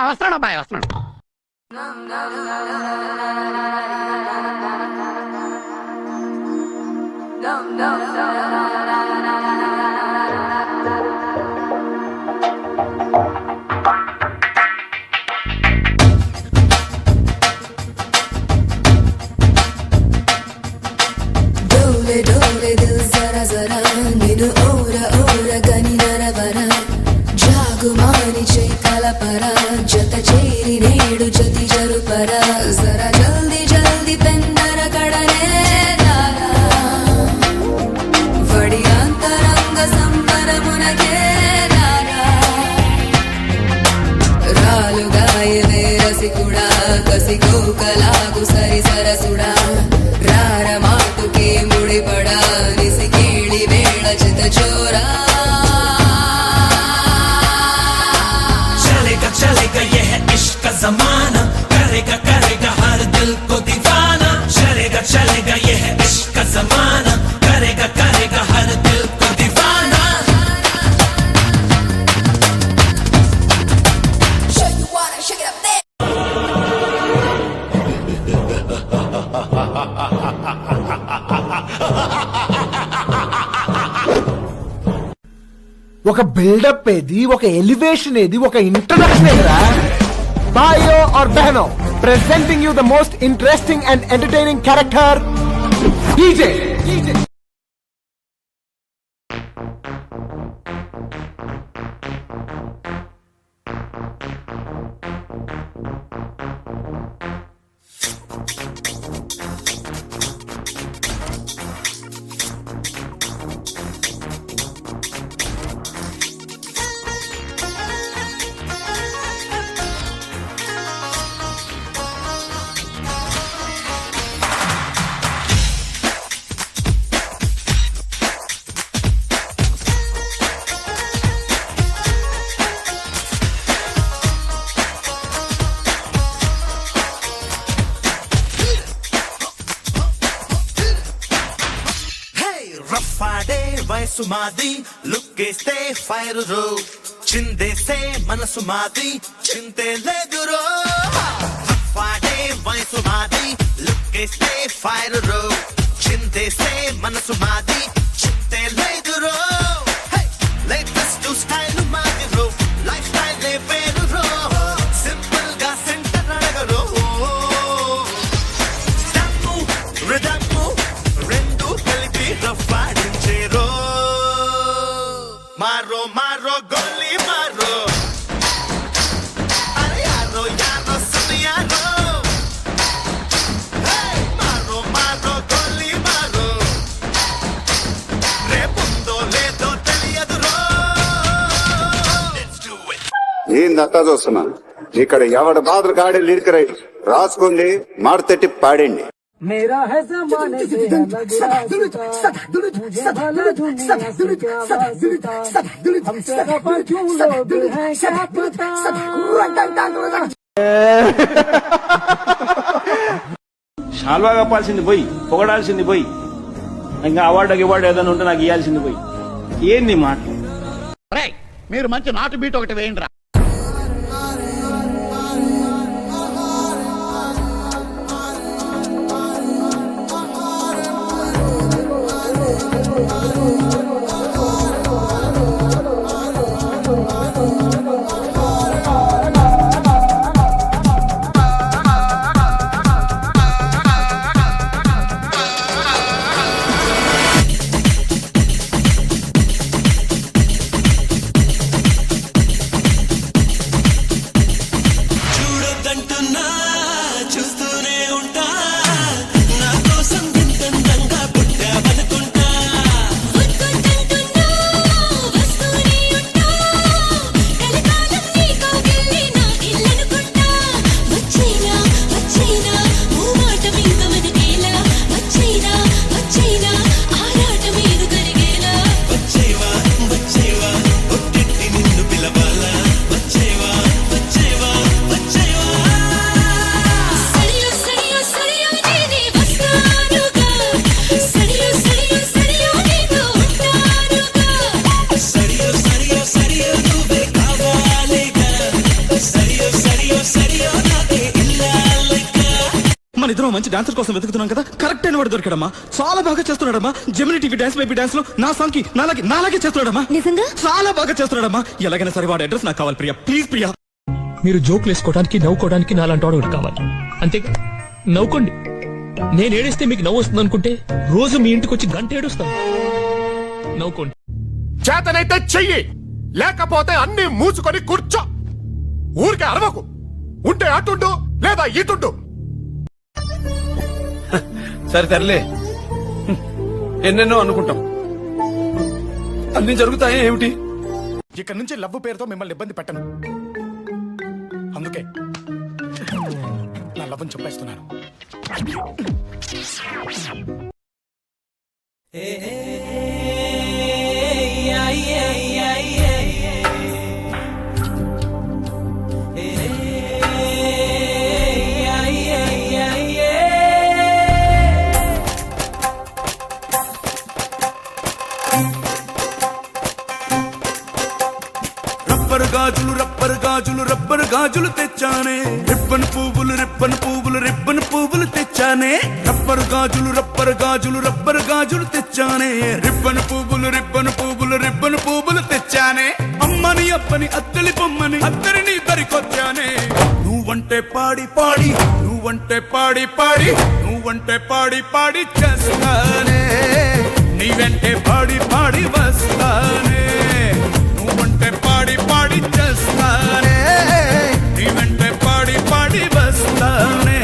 వస్తున్నాడు అబ్బాయి, వస్తున్నాడు. डोले दिल जरा जरा निनु ओरा ओरा गनि नरवरा जागुमानि चैतल पर जत चेरी नेडु जति जरुपर जरा जल्दी जल्दी पेन्नर कड़ने दारा वडी अंतरंग संबरमुनगे दारा रालुगायवे रसिकुडा कसिको कलागु सरि सरसुडा रार मातुके मुडिपडा निसि केळि वेळ चित चोरा चलेगा ये है इश्क का जमाना करेगा करेगा हर दिल को दीवाना चलेगा ये है इश्क का जमाना करेगा करेगा हर दिल को दीवाना Show you wanna shake it up there ఒక బిల్డప్ ఏది, ఒక ఎలివేషన్ ఏది, ఒక ఇంట్రడక్షన్ ఏదిరా? బాయో ఆర్ బహనో presenting you the most interesting and entertaining character DJ. రఫాడే వయసు మాది లుక్కేస్తే ఫైర్ రో చిందేసే మనసు మాది చింతే లేదు రో రఫాడే వయసు మాది లుక్కేస్తే ఫైర్ రో చిందేసే మనసు మాది చింతే లేదు రో లేటెస్ట్ స్టైల్ మాది రో లైఫ్ స్టైల్ వేరు రో సింపుల్ గా సెంటర్ అడగరో స్టెప్ రిథమ్ రెండు కలిపి రఫాడించేరో మారో మారో గోలీ మారో అరే యారో యారో సునియారో మారో మారో గోలీ మారో రేపుందో లేదో తెలియదు రో ఏందంతా చూస్తున్నా ఇక్కడ ఎవడ బాధలు కాడే లిరిక్ రైట్ రాసుకోండి మాడతెట్టి పాడండి. मेरा है ज़माने से अलग रास्ता मुझे भला दुनिया से क्या वास्ता हमसे खफा क्यों लोग हैं क्या पता షాల్వా కప్పాల్సింది పోయి పొగడాల్సింది పోయి ఇంకా అవార్డు ఏదైనా ఉంటే నాకు ఇవ్వాల్సింది పోయి ఏంది మాట. మీరు మంచి నాటు బీట్ ఒకటి వేయండి రా. ఇద్దరం మంచి డాన్సర్ కోసం వెతుకుతున్నాం కదా, కరెక్ట్ అయిన వాడు దొరికాడమ్మా. చాలా బాగా చేస్తున్నాడమ్మా. Gemini TV dance baby dance లో నా సాంగ్ కి నాలాగే చేస్తున్నాడమ్మా. నిజంగా చాలా బాగా చేస్తున్నాడమ్మా. ఎలాగైనా సరే వాడి అడ్రస్ నాకు కావాలి ప్రియా, ప్లీజ్ ప్రియా. మీరు జోకులు వేసుకోవడానికి నవ్వుకోవడానికి నాలాంటి వాడు ఒకటి కావాలి, అంతేగా? నవ్వుకోండి. నేను ఏడిస్తే మీకు నవ్వు వస్తుంది అనుకుంటే రోజు మీ ఇంటికి వచ్చి గంట ఏడుస్తాను. నవ్వుకోండి. చేతనైతే చెయ్యి, లేకపోతే అన్ని మూసుకొని కూర్చో. ఊరికే అరవకు. ఉంటే అటుండు లేదా ఇటుండు. సరే తరలే, ఎన్నెన్నో అనుకుంటాం, అన్ని జరుగుతాయి ఏమిటి? ఇక్కడి నుంచి లవ్ పేరుతో మిమ్మల్ని ఇబ్బంది పెట్టను. అందుకే నా లవ్ని చెప్పేస్తున్నాను. రబ్బరు గాజులు రబ్బరు గాజులు రబ్బరు గాజులు తెచ్చానే, రిబ్బన్ పువ్వులు రిబ్బన్ పువ్వులు రిబ్బన్ పువ్వులు తెచ్చానే. రబ్బరు గాజులు రబ్బరు గాజులు రబ్బరు గాజులు తెచ్చానే, రిబ్బన్ పువ్వులు రిబ్బన్ పువ్వులు రిబ్బన్ పువ్వులు తెచ్చానే. అమ్మని అప్పని అత్తలి బొమ్మని అత్తరిని దరికొచ్చానే. నువ్వంటే పాడి పాడి నువ్వంటే పాడి పాడి నువ్వంటే పాడి పాడి చేస్తానే, నీ వెంటే పాడి పాడి వస్తానే. నువ్వంటే పాడి పాడి చేస్తానే, నీ వెంటే పాడి పాడి వస్తానే.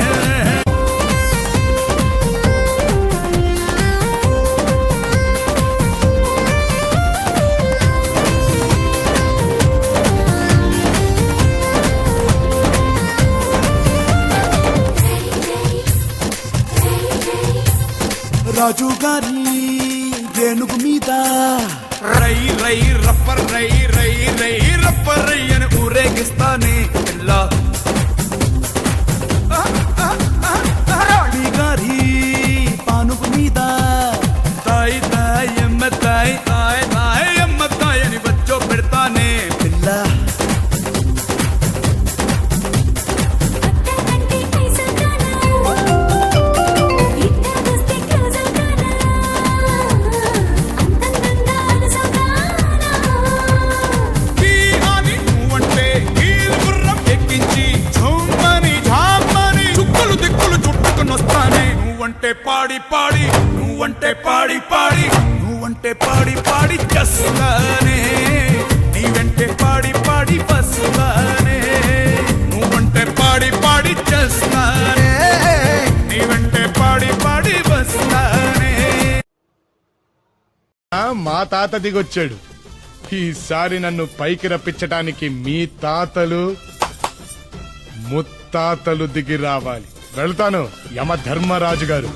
రాజు గారి ఏనుగు మీద రై రై రప్పర్ రై రై రై రప్పర్ రై అని ఊరేగిస్తానే పిల్ల. రాణి గారి పానుగు మీద తాయి తాయి ఎమ్మ తాయి తాయి తాయి ఎమ్మ తాయి అని వచ్చో పెడతానే పిల్ల. నువ్వంటే పాడి పాడి నువ్వంటే పాడి పాడి నువ్వంటే పాడి పాడి చేస్తానే, నీ వెంటే పాడి పాడి వస్తానే. నువ్వంటే పాడి పాడి చేస్తానే, నీ వెంటే పాడి పాడి వస్తానే. మా తాత దిగొచ్చాడు. ఈసారి నన్ను పైకి రప్పించడానికి మీ తాతలు ముత్తాతలు దిగి రావాలి. వెళ్తాను యమ ధర్మరాజు గారు.